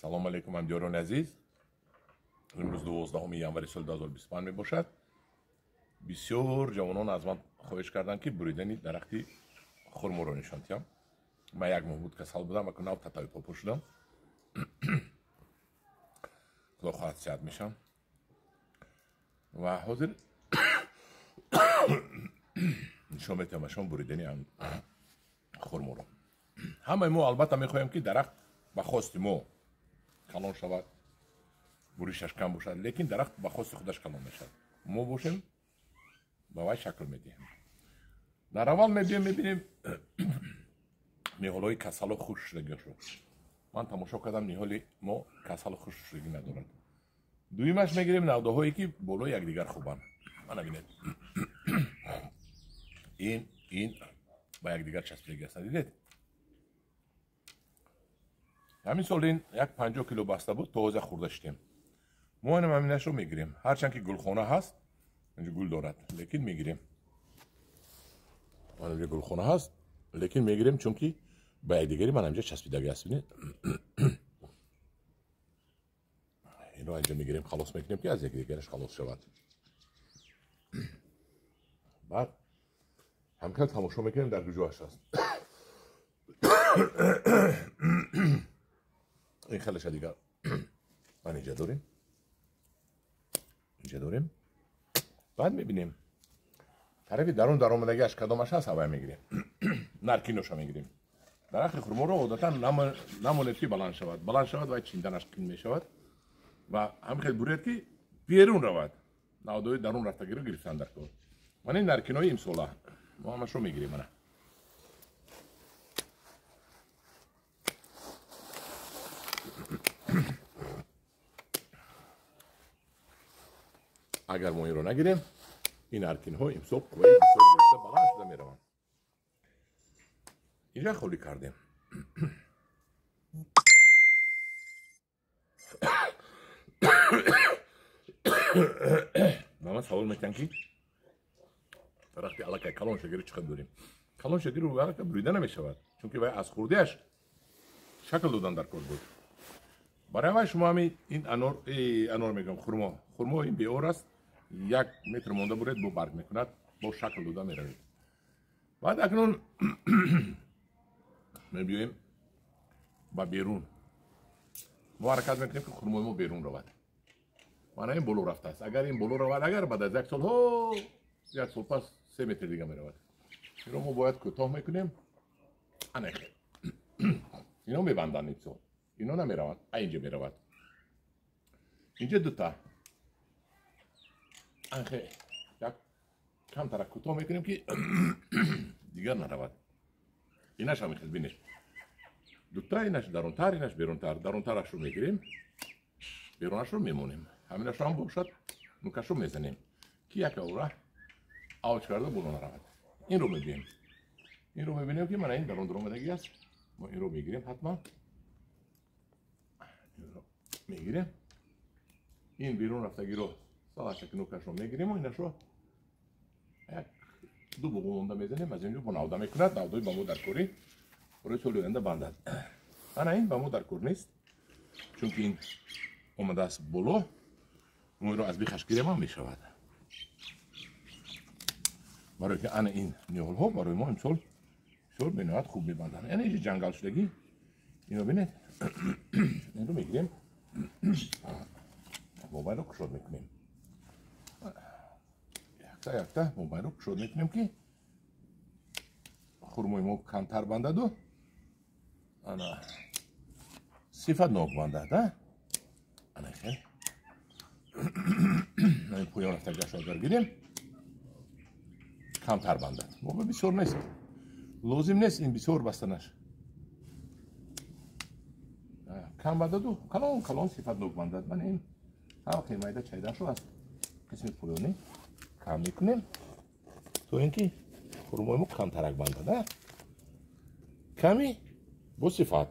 سلام علیکم همدیاران عزیز. امروز 12 ینوری سال 2025 می باشد. بسیار جوانان از من خواهش کردند که بریدن درختی خرما را نشان دهم. من یک ماه بود کسل بودم و کنار تتای پاپور شدم. خدا خواهد صحت میشم و حاضر نشان میتونم شما بریدن خرما را. همه ما البته میخواهیم که درخت به خواست ما کلان شود، بریشش کم باشد، لیکن درخت به خواست خودش کلان میشد. ما باشیم به وای شکل میدیم. در اول میبینیم نهالهای کسل و خشک شدگی شد. من تماشا کردم نهالی ما کسل و خشک شدگی ندارد. دویمش میگیریم نوده هایی که بالای یکدیگر خوبن. من ببینید این با یکدیگر چسبیدگی هستند. دیدید همین سال این یک 50 کیلو بسته بود، تازه خورده شدیم. ما اینم همینش رو میگیریم، هرچند که گلخانه هست اینجا گل دارد، لیکن میگیریم. اینجا گلخانه هست لیکن میگیریم چون که با یکدیگری من اینجا چسبیدگی هست. ببینید این رو اینجا میگیریم، خلاص میکنیم که از یکدیگرش خلاص شود. بعد همکن تماشا میکنیم در گوجهش هست. این خیلیش دیگر من اینجا داریم. بعد میبینیم طرف درون آمدگیش کدامش هست هوای میگیریم. نرکینوش هم میگیریم. درخت خرما رو عادتا نماند که بلند شود و چیندنش کن میشود و هم خیلی برید که بیرون رود. نودای درون رفتگی رو گرفتن در کار. من این نرکینای امساله ما همش رو میگیریم. من اگر ما این رو نگیریم این ارکین ها امسال قوی بسیار گرفته بلند شده میروند. اینجا خالی کردیم. من سوال میکنم که درختی علاقه کلان شگیری چقدر داریم. کلان شگیری رو علاقه بریده نمیشود چون که از خوردهش شکل دادن در کار بود. برای شما همین این انار میگم خرما این بیار است. 1 متر مونده برید با برگ میکند، با شکل داده میروید. بعد اکنون میبیاییم با بیرون ما حرکت میکنیم که خرما ما بیرون رود. معنی این بلو رفته است. اگر این بلو رود، اگر بعد از 1 سال پس 3 متر دیگه میرود. این رو ما باید کوتاه میکنیم. انخه اینا میبندن این سال. اینا نمیرود، اینجا میرود. اینجا دوتا انخه یک کم ترک کوتاه میکنیم که دیگر نرود. اینش هم میخواد بینید دوتا، اینش درونتر، اینش بیرونتر. درونترش رو میگیریم، بیرونش رو میمونیم. همینش رو هم باشد نوکش رو میزنیم که یک اوره آوچ کرده بلو نرود. این رو میبینیم که من این درون آمدگی است. ما این رو میگیریم، حتما این رو میگیریم. این بیرون رفتگی رو سالش نوکش رو میگیریم و اینش رو یک 2 بغونده میزنیم. از اینجا با نوده میکند. نودهی با مو در کوری برای سال آینده بندد. من این با مو در کور نیست چون که این اومده است بلو. اون رو از بیخش گیریم هم میشود برای که این نیول ها برای ما امسال بینهایت خوب میبندن. یعنی اینجا جنگل شدگی اینو بینید. این رو میگیریم موبایل رو کشود میکنیم. یکتا موبایل رو کشود میکنیم که خرمای ما کمتر بندد و صفت ناک بندد. خیلی این پویان رفتگیش رو گیریم کمتر بندد. موقع بسیار نیست، لازم نیست این بسیار بستنش. کم بندد و کلان صفت ناک بندد. من این هم قیمایده چایدن شو از قسم پویانی کم میکنیم تو اینکه خرمای ما کم ترک بندد. کمی با صفت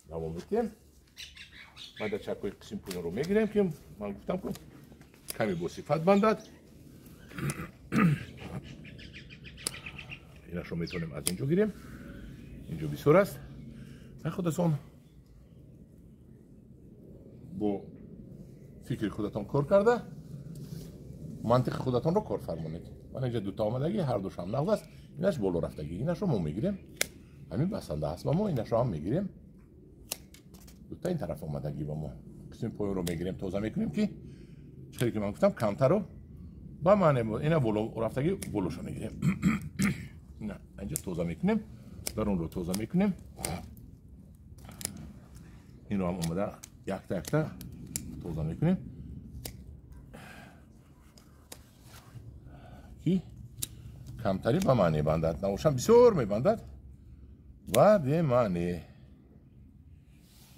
دوام میکنیم. بعد از چکوی قسم پویان رو میگیریم که من گفتم که کمی با صفت بندد. اینش رو میتونیم از اینجا گیریم. اینجا بسیار است. خودتون با فکر خودتان کار کرده منطق خودتان رو کار فرمونید. من اینجا دوتا آمدگی هر دوش هم نقد است. اینش بالا رفتگی اینش رو ما میگیریم همین بسنده است و ما اینش رو هم میگیریم دوتا این طرف آمدگی با ما قسم پایین رو میگیریم توزه میکنیم که چیزی که من گفتم کمتر رو با معنی اینا بالا رفتگی بالوش رو میگیریم نه اینجا توزه میکنیم در اون رو توزه میکنیم این رو هم اومده یک تا توزه میکنیم که کمتری به معنی بندد نوشم بسیار میبندد و به معنی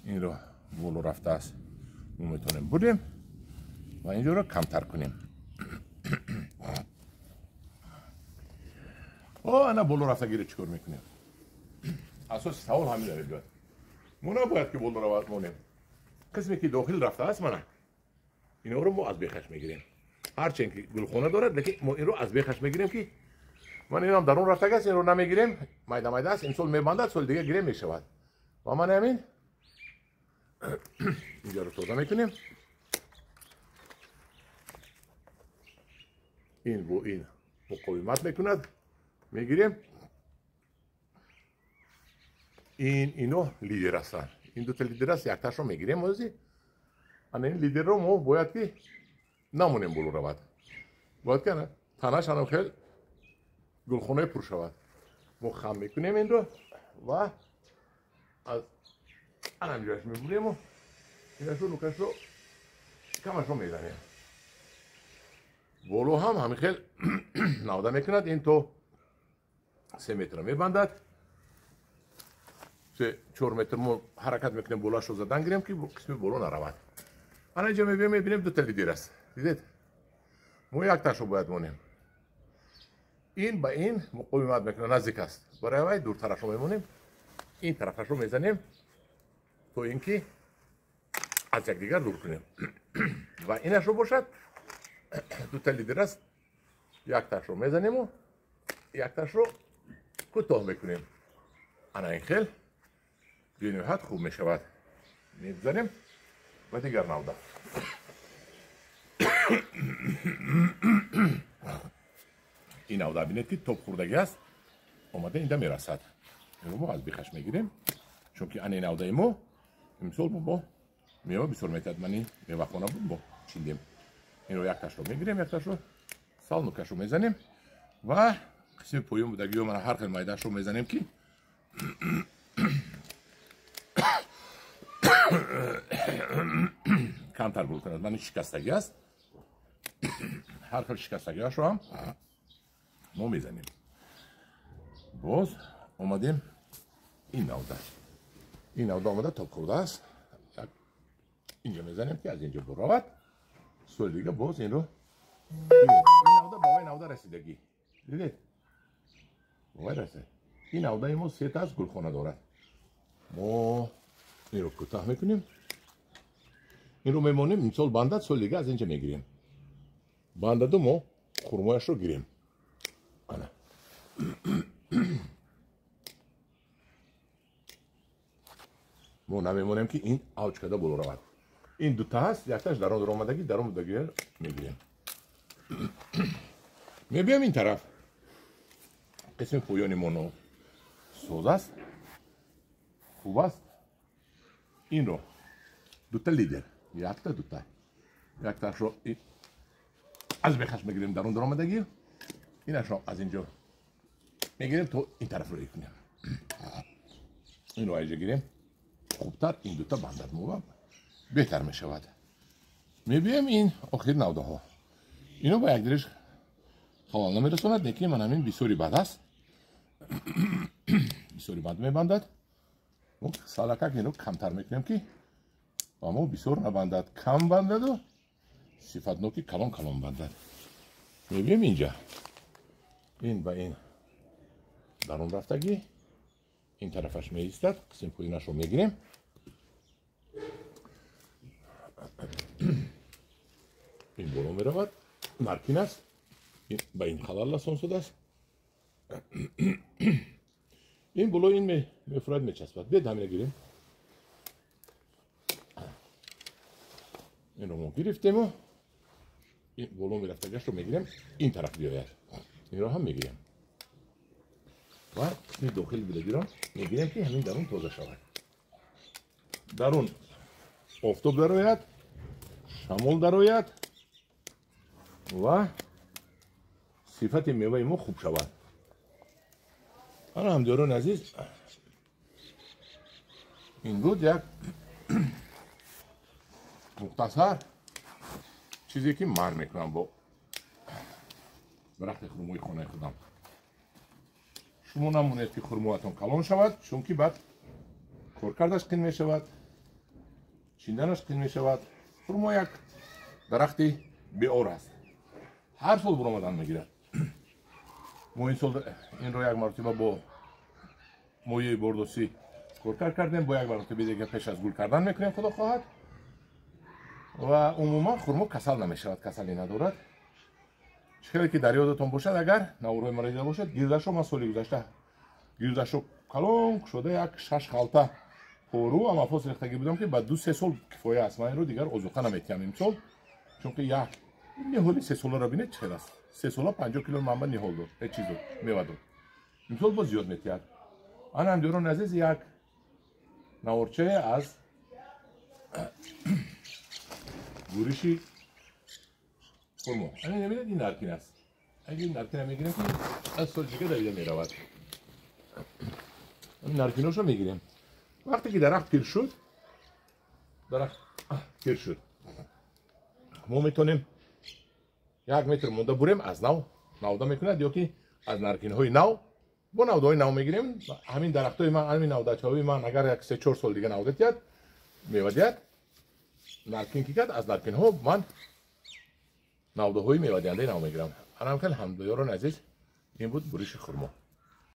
این رو بالا رفته است ما میتونیم بودیم و اینجا رو کمتر کنیم انا بالا رفتگی رو چکار میکنیم اساس سوال همین داره بیاد ما نباید که بالا رو مونیم قسمی که داخل رفته است منه اینا رو ما از بیخش میگیریم هرچند که گلخونه دارد لیکن ما این رو از بیخش میگیریم که من این هم درون رفته است این رو نمیگیریم مایده مایده است این سال میبندد سال دیگه گیره میشود و من همین اینجا رو توزه میکنیم این با این مقاومت میکند میگیریم اینو لیدر هستن این دوتا لیدر است یک تاش رو میگیریم موزی این لیدر رو ما باید که نمونیم بلو رود باید که نه تنش هم خیلی گلخونه پر شود ما خم میکنیم این رو و از همینجاش میبریم و اینش رو نوکش رو کمش رو میزنیم بولو هم همین خیلی نوده میکند این تو 3 متر میبندد 4 متر ما حرکت میکنیم بولاش رو زدن گیریم که قسمی بولو نرود الان اینجا میبینیم دو تا لیدر است دیدید ما یک تاش رو باید مونیم این با این مقاومت میکنه نزدیک است برای وای دور طرف رو میمونیم این طرفش رو میزنیم تو اینکه از یکدیگر دور کنیم و اینش رو باشد دو تا لیدر است یک تاش رو میزنیم و یک تاش رو کوتاه میکنیم انا این خیل بینویت خوب میشود میزنیم و دیگر نوده این نوده بینید که توپ خوردگی است اومده اینجا میرسد این رو ما از بیخش میگیریم چون که این نوده ما امسال با میوه بسیار میتد منی میوه خونه بود با چیندیم این رو یک تاش رو میگیریم یک تاش رو سال نوکش رو میزنیم و قسم پویم بودگی رو من هر خیل مایدهش رو میزنیم که کمتر بود کند من شکستگی است هر خیل شکستگی هاش رو هم ما میزنیم باز اومدیم این نوده آمده تا کرده است اینجا میزنیم که از اینجا برود سوال دیگه باز این رو این نوده با این نوده رسیدگی دیدید باید رسید این نوده ما 3 تا از گلخانه دارد ما این رو کوتاه میکنیم این رو میمونیم این سال بندد سال دیگه از اینجا میگیریم بندد و ما خورمایش رو گیریم آنه ما نمیمونیم که این اوج کده بلو رود این دوتا هست یکتاش در آمدگی میگیریم میبیم این طرف قسم پویانی مونو سوز است خوب است این رو دوتا لیدر دوتا یکتاش رو از بخش میگیریم در آمدگی اینش رو از اینجا میگیریم تو این طرف رو کنیم این رو اینجا گیریم خوبتر این دوتا بندد موبب بهتر میشود میبیم این آخر نوده ها اینو با یک دیرش خلال نمیرسوند لیکن من همین بسیاری بد است بسیاری بد میبندد سالکک اینو کمتر میکنیم که اما بسیار نبندد کم بندد و صفت نوکی کلان بندد میبیم اینجا این با این درون رفتگی این طرفش میایستد قسم پوینش رو میگیریم این برو میرود مرکین است با این خلال لسان شده است این بلو این میفرد میچسبد بید همینه گیریم این رو ما گرفتیم و این ولوم رفتگش رو میگیریم این طرف بیاید این رو هم میگیریم و این داخل بلدی رو میگیریم که همین درون تازه شود درون آفتاب درآید شمال درآید و صفت میوه ما خوب شود انا همداران عزیز این بود یک مختصر چیزی که من میکنم با درخت خرموی خانه خودم شما نمونید که خرموهاتون کلان شود چون که بعد کارکردش قین میشود چیندنش قین میشود خرما یک درختی بی‌آر است هر سال برآمدن میگیرد ما این سال این رو یک مرتبه با مویه بردوسی کارکرد کردیم با یک مرتبه دیگه پیش از گل کردن میکنیم خدا خواهد و عموما خرما کسل نمیشود کسلی ندارد چیزی که در یادتون باشد اگر نوروی مریض باشد گیردش رو من سالی گذشته گیردش رو کلان شده یک 6 خالطه پارو اما فاس ریختگی بودم که بعد 2-3 سال کفایه است من این رو دیگر آذوقه نمیتیم امسال چون که یک نهالی 3 ساله را بینید چقدر است 3 ساله 50 کیلو منبع نهال داد هیچ چیز میوه داد امسال باز زیاد میتید آن هم دیران عزیز یک نوارچه از گوریشی خرما همین نمیدید این نرکین است اگه این نرکین هم میگیریم که از سال دیگه دویده میرود این نرکیناش رو میگیریم وقتی که درخت پیر شد ما میتونیم 1 متر مونده بریم از نو نوده میکند یا که از نرکین های نو با نوده های نو میگیریم همین درخت های من همین نودچه های من اگر یک 3-4 سال دیگه نوده تید میوه دید نرکین که کرد از نرکین ها من نوده های میوه دینده نو میگیرم الان که الحمدلله عزیز این بود بریش خرما